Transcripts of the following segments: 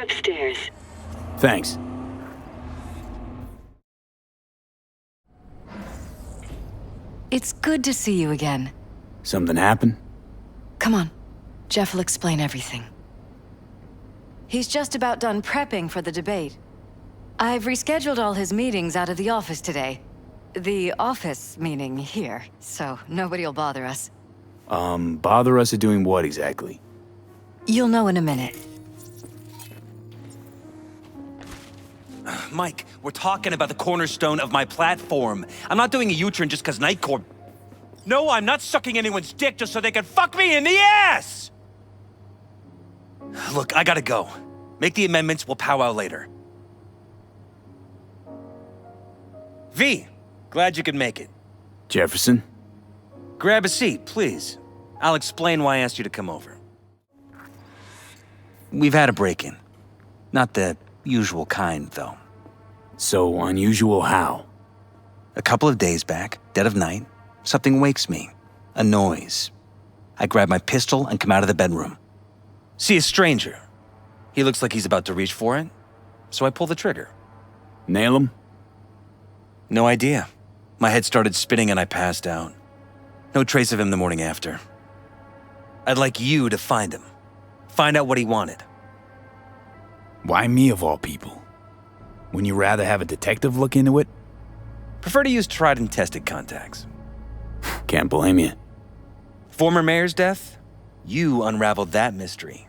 You're upstairs. Thanks. It's good to see you again. Something happened? Come on. Jeff will explain everything. He's just about done prepping for the debate. I've rescheduled all his meetings out of the office today. The office meaning here, so nobody'll bother us. Bother us at doing what exactly? You'll know in a minute. Mike, we're talking about the cornerstone of my platform. I'm not doing a U-turn just because Night Corp... No, I'm not sucking anyone's dick just so they can fuck me in the ass! Look, I gotta go. Make the amendments, we'll powwow later. V, glad you could make it. Jefferson? Grab a seat, please. I'll explain why I asked you to come over. We've had a break-in. Not the usual kind, though. So unusual how? A couple of days back, dead of night, something wakes me. A noise. I grab my pistol and come out of the bedroom. See a stranger. He looks like he's about to reach for it, so I pull the trigger. Nail him? No idea. My head started spinning and I passed out. No trace of him the morning after. I'd like you to find him. Find out what he wanted. Why me of all people? Wouldn't you rather have a detective look into it? Prefer to use tried and tested contacts. Can't blame you. Former mayor's death? You unraveled that mystery.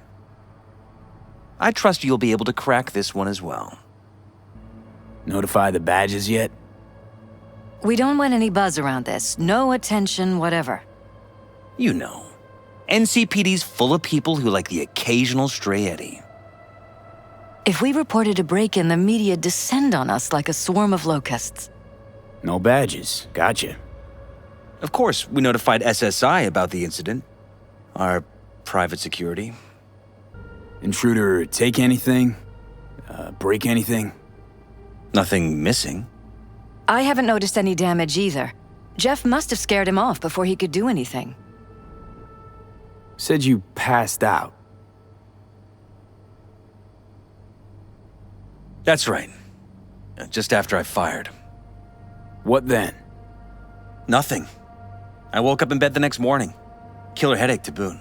I trust you'll be able to crack this one as well. Notify the badges yet? We don't want any buzz around this. No attention, whatever. You know. NCPD's full of people who like the occasional stray eddy. If we reported a break-in, the media descend on us like a swarm of locusts. No badges. Gotcha. Of course, we notified SSI about the incident. Our private security. Intruder take anything? Break anything? Nothing missing. I haven't noticed any damage either. Jeff must have scared him off before he could do anything. Said you passed out. That's right. Just after I fired. What then? Nothing. I woke up in bed the next morning. Killer headache to boot.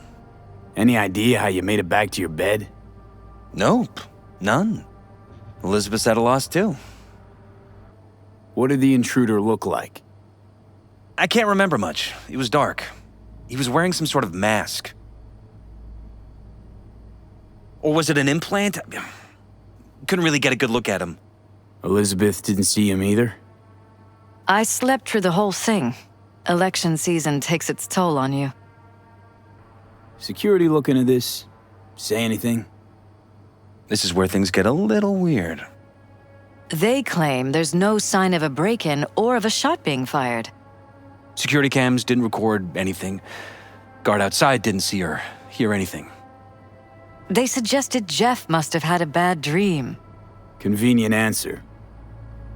Any idea how you made it back to your bed? Nope. None. Elizabeth's at a loss too. What did the intruder look like? I can't remember much. It was dark. He was wearing some sort of mask. Or was it an implant? Couldn't really get a good look at him. Elizabeth didn't see him either? I slept through the whole thing. Election season takes its toll on you. Security look into this? Say anything? This is where things get a little weird. They claim there's no sign of a break-in or of a shot being fired. Security cams didn't record anything. Guard outside didn't see or hear anything. They suggested Jeff must have had a bad dream. Convenient answer.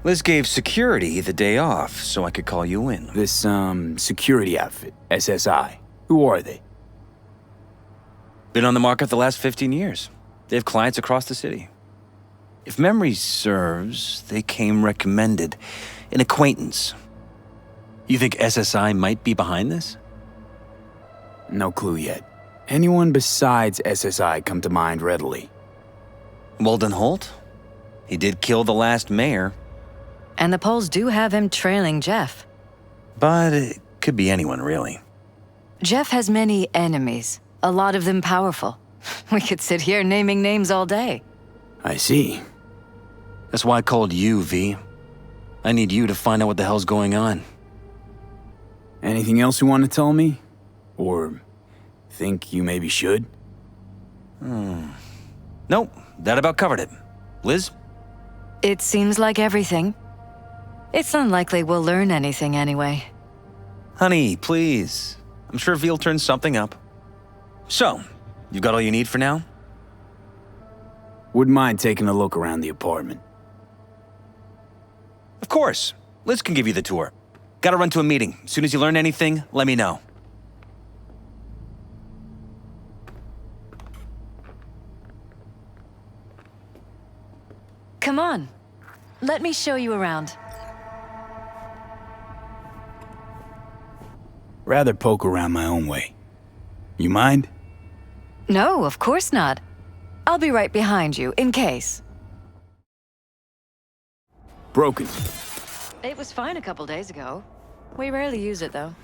Liz gave security the day off so I could call you in. This, security outfit, SSI. Who are they? Been on the market the last 15 years. They have clients across the city. If memory serves, they came recommended. An acquaintance. You think SSI might be behind this? No clue yet. Anyone besides SSI come to mind readily? Walden Holt? He did kill the last mayor. And the polls do have him trailing Jeff. But it could be anyone, really. Jeff has many enemies, a lot of them powerful. We could sit here naming names all day. I see. That's why I called you, V. I need you to find out what the hell's going on. Anything else you want to tell me? Or think you maybe should? Nope, that about covered it. Liz? It seems like everything. It's unlikely we'll learn anything anyway. Honey, please. I'm sure V'll turn something up. So, you got all you need for now? Wouldn't mind taking a look around the apartment. Of course. Liz can give you the tour. Gotta run to a meeting. As soon as you learn anything, let me know. Come on. Let me show you around. Rather poke around my own way. You mind? No, of course not. I'll be right behind you, in case. Broken. It was fine a couple days ago. We rarely use it, though.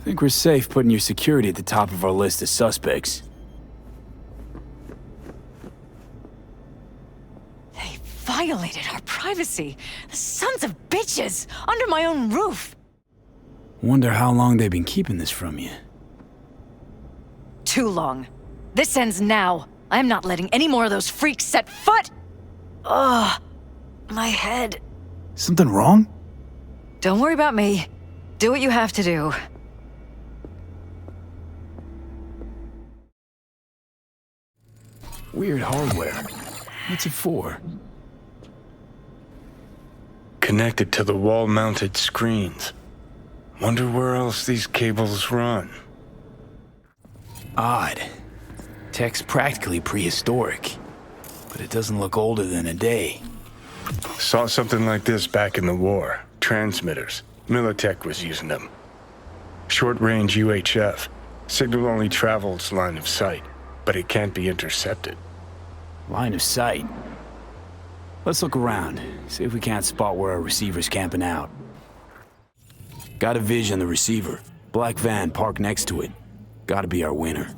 Think we're safe putting your security at the top of our list of suspects. They violated our privacy. The sons of bitches! Under my own roof! Wonder how long they've been keeping this from you. Too long. This ends now. I'm not letting any more of those freaks set foot! Ugh. My head. Something wrong? Don't worry about me. Do what you have to do. Weird hardware. What's it for? Connected to the wall-mounted screens. Wonder where else these cables run. Odd. Tech's practically prehistoric. But it doesn't look older than a day. Saw something like this back in the war. Transmitters. Militech was using them. Short-range UHF. Signal only travels line of sight, but it can't be intercepted. Line of sight. Let's look around. See if we can't spot where our receiver's camping out. Got a vision on the receiver. Black van parked next to it. Gotta be our winner.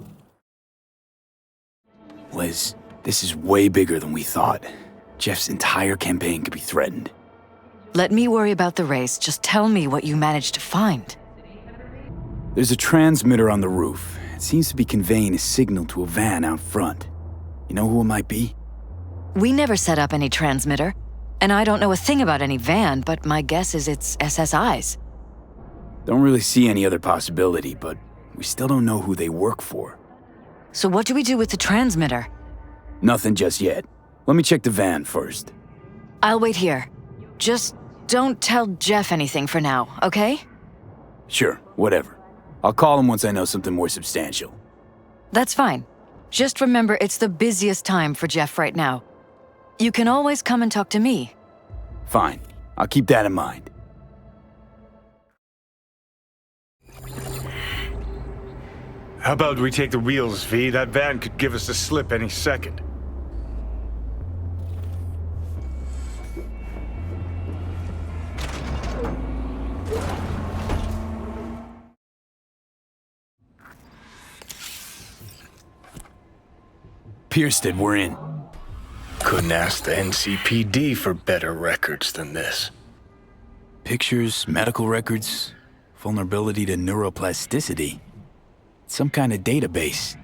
Liz, this is way bigger than we thought. Jeff's entire campaign could be threatened. Let me worry about the race. Just tell me what you managed to find. There's a transmitter on the roof. It seems to be conveying a signal to a van out front. You know who it might be? We never set up any transmitter. And I don't know a thing about any van, but my guess is it's SSI's. Don't really see any other possibility, but we still don't know who they work for. So what do we do with the transmitter? Nothing just yet. Let me check the van first. I'll wait here. Just don't tell Jeff anything for now, okay? Sure, whatever. I'll call him once I know something more substantial. That's fine. Just remember it's the busiest time for Jeff right now. You can always come and talk to me. Fine. I'll keep that in mind. How about we take the wheels, V? That van could give us a slip any second. Piersted, we're in. Couldn't ask the NCPD for better records than this. Pictures, medical records, vulnerability to neuroplasticity. Some kind of database.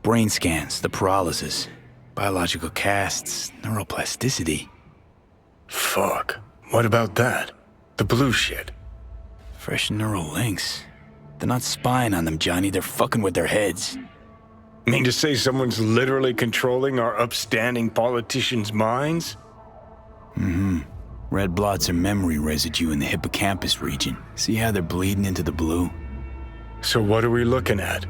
Brain scans, the paralysis, biological casts, neuroplasticity. Fuck. What about that? The blue shit. Fresh neural links. They're not spying on them, Johnny. They're fucking with their heads. Mean to say someone's literally controlling our upstanding politicians' minds? Red blots are memory residue in the hippocampus region. See how they're bleeding into the blue? So what are we looking at?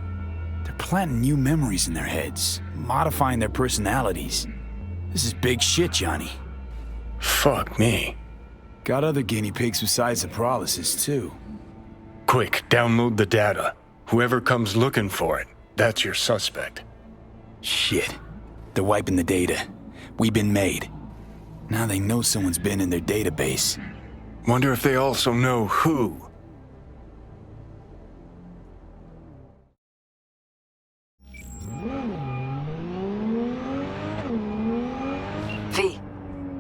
They're planting new memories in their heads, modifying their personalities. This is big shit, Johnny. Fuck me. Got other guinea pigs besides the paralysis, too. Quick, download the data. Whoever comes looking for it, that's your suspect. Shit. They're wiping the data. We've been made. Now they know someone's been in their database. Wonder if they also know who. V,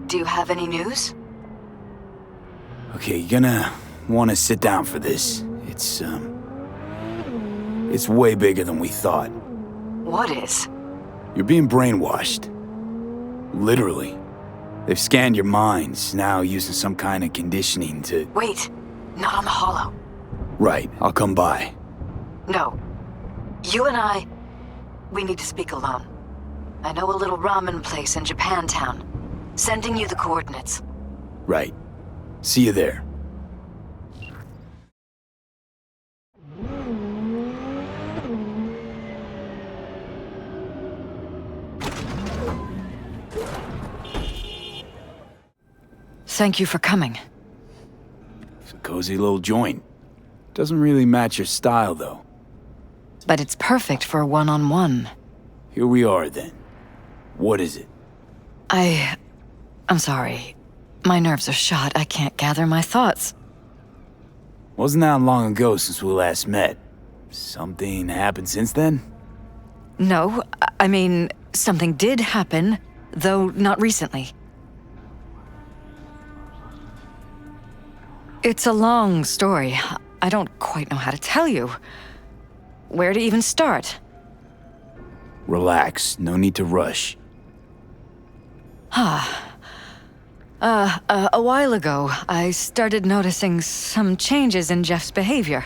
do you have any news? Okay, you're gonna want to sit down for this. It's way bigger than we thought. What is? You're being brainwashed. Literally. They've scanned your minds, now using some kind of conditioning to... Wait, not on the hollow. Right, I'll come by. No. You and we need to speak alone. I know a little ramen place in Japantown. Sending you the coordinates. Right. See you there. Thank you for coming. It's a cozy little joint. Doesn't really match your style, though. But it's perfect for a one-on-one. Here we are, then. What is it? I'm sorry. My nerves are shot. I can't gather my thoughts. Wasn't that long ago since we last met. Something happened since then? No, I mean, something did happen, though not recently. It's a long story. I don't quite know how to tell you. Where to even start? Relax, no need to rush. A while ago, I started noticing some changes in Jeff's behavior.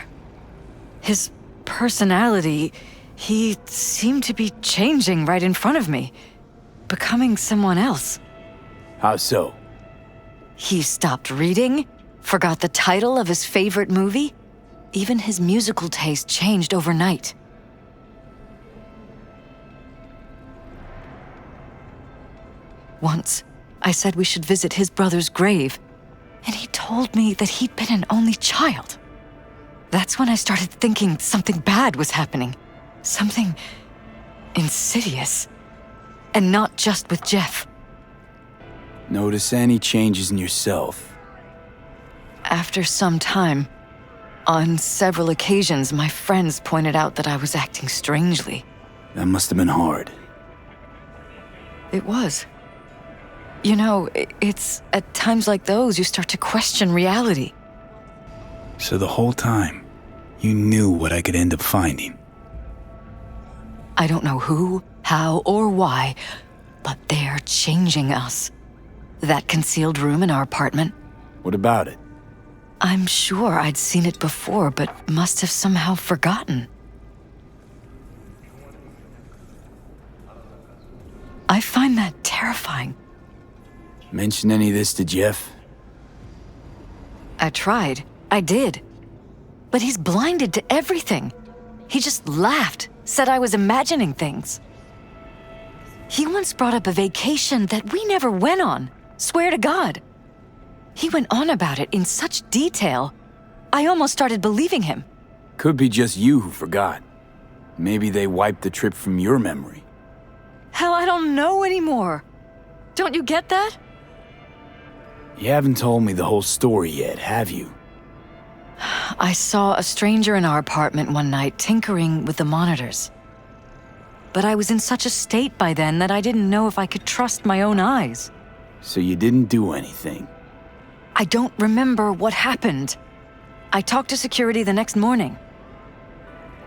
His personality, he seemed to be changing right in front of me, becoming someone else. How so? He stopped reading, forgot the title of his favorite movie. Even his musical taste changed overnight. Once, I said we should visit his brother's grave, and he told me that he'd been an only child. That's when I started thinking something bad was happening. Something insidious. And not just with Jeff. Notice any changes in yourself? After some time, on several occasions, my friends pointed out that I was acting strangely. That must have been hard. It was. You know, it's at times like those you start to question reality. So the whole time, you knew what I could end up finding. I don't know who, how, or why, but they're changing us. That concealed room in our apartment. What about it? I'm sure I'd seen it before, but must have somehow forgotten. I find that terrifying. Mention any of this to Jeff? I tried. I did. But he's blinded to everything. He just laughed, said I was imagining things. He once brought up a vacation that we never went on. Swear to God. He went on about it in such detail, I almost started believing him. Could be just you who forgot. Maybe they wiped the trip from your memory. Hell, I don't know anymore. Don't you get that? You haven't told me the whole story yet, have you? I saw a stranger in our apartment one night tinkering with the monitors. But I was in such a state by then that I didn't know if I could trust my own eyes. So you didn't do anything? I don't remember what happened. I talked to security the next morning.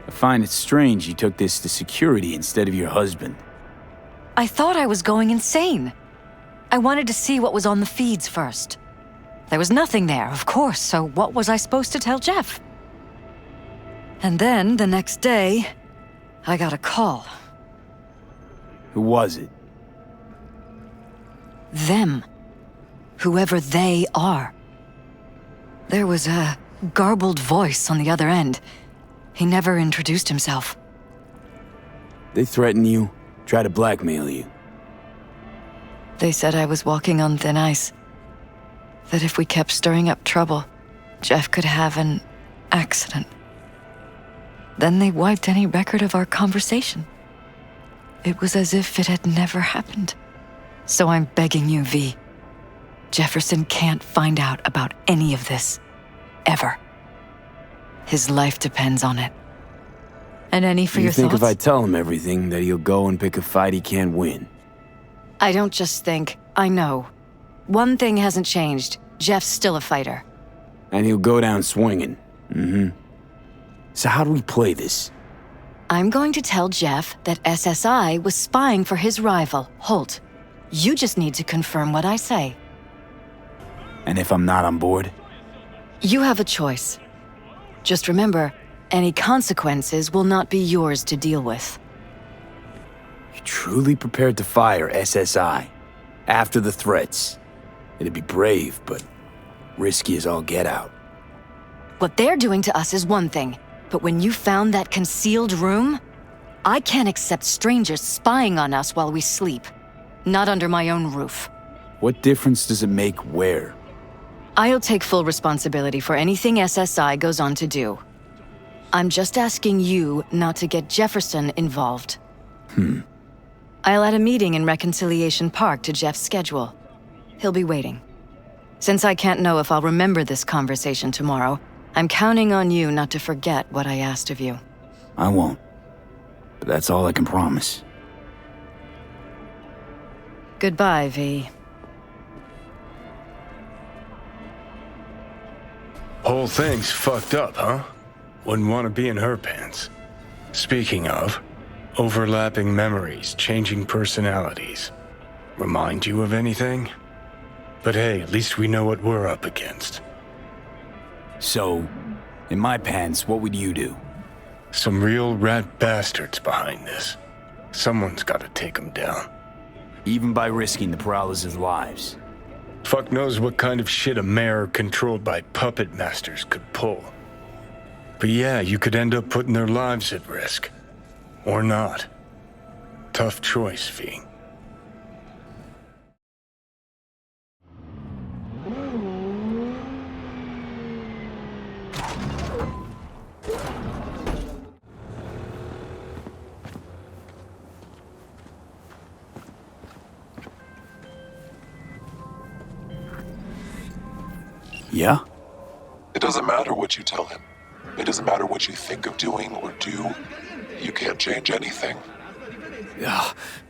I find it strange you took this to security instead of your husband. I thought I was going insane. I wanted to see what was on the feeds first. There was nothing there, of course, so what was I supposed to tell Jeff? And then, the next day, I got a call. Who was it? Them. Whoever they are. There was a garbled voice on the other end. He never introduced himself. They threaten you, try to blackmail you. They said I was walking on thin ice. That if we kept stirring up trouble, Jeff could have an accident. Then they wiped any record of our conversation. It was as if it had never happened. So I'm begging you, V. Jefferson can't find out about any of this. Ever. His life depends on it. And any for your thoughts? You think if I tell him everything, that he'll go and pick a fight he can't win? I don't just think, I know. One thing hasn't changed. Jeff's still a fighter. And he'll go down swinging. So how do we play this? I'm going to tell Jeff that SSI was spying for his rival, Holt. You just need to confirm what I say. And if I'm not on board? You have a choice. Just remember, any consequences will not be yours to deal with. You're truly prepared to fire SSI after the threats. It'd be brave, but risky as all get out. What they're doing to us is one thing, but when you found that concealed room, I can't accept strangers spying on us while we sleep. Not under my own roof. What difference does it make where? I'll take full responsibility for anything SSI goes on to do. I'm just asking you not to get Jefferson involved. I'll add a meeting in Reconciliation Park to Jeff's schedule. He'll be waiting. Since I can't know if I'll remember this conversation tomorrow, I'm counting on you not to forget what I asked of you. I won't. But that's all I can promise. Goodbye, V. Whole thing's fucked up, huh? Wouldn't want to be in her pants. Speaking of, overlapping memories, changing personalities. Remind you of anything? But hey, at least we know what we're up against. So, in my pants, what would you do? Some real rat bastards behind this. Someone's got to take them down. Even by risking the Prowlers' lives. Fuck knows what kind of shit a mayor controlled by puppet masters could pull. But yeah, you could end up putting their lives at risk. Or not. Tough choice, V. Yeah? It doesn't matter what you tell him. It doesn't matter what you think of doing or do. You can't change anything.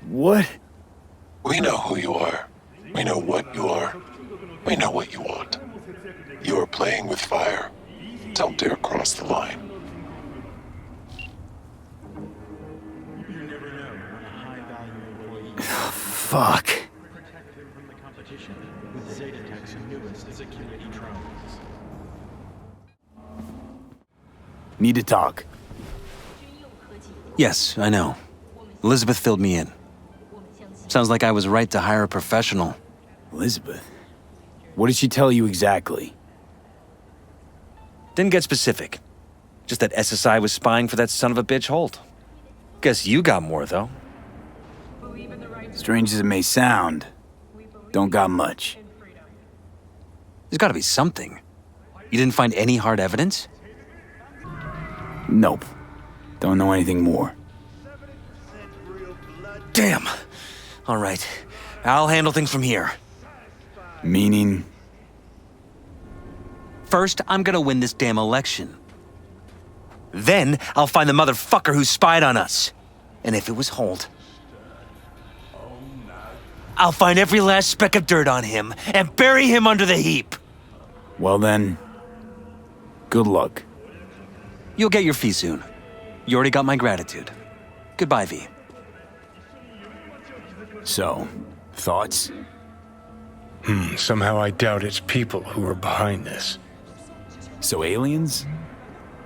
What? We know who you are. We know what you are. We know what you want. You are playing with fire. Don't dare cross the line. Fuck. Need to talk. Yes, I know. Elizabeth filled me in. Sounds like I was right to hire a professional. Elizabeth? What did she tell you exactly? Didn't get specific. Just that SSI was spying for that son of a bitch Holt. Guess you got more, though. Strange as it may sound, don't got much. There's gotta be something. You didn't find any hard evidence? Nope. Don't know anything more. Damn. All right. I'll handle things from here. Meaning? First, I'm gonna win this damn election. Then, I'll find the motherfucker who spied on us. And if it was Holt, I'll find every last speck of dirt on him and bury him under the heap. Well then, good luck. You'll get your fee soon. You already got my gratitude. Goodbye, V. So, thoughts? Somehow I doubt it's people who are behind this. So aliens?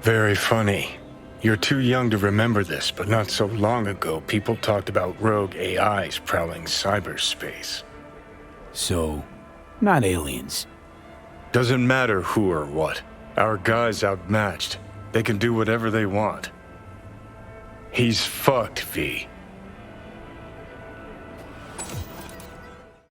Very funny. You're too young to remember this, but not so long ago, people talked about rogue AIs prowling cyberspace. So, not aliens. Doesn't matter who or what. Our guy's outmatched. They can do whatever they want. He's fucked, V.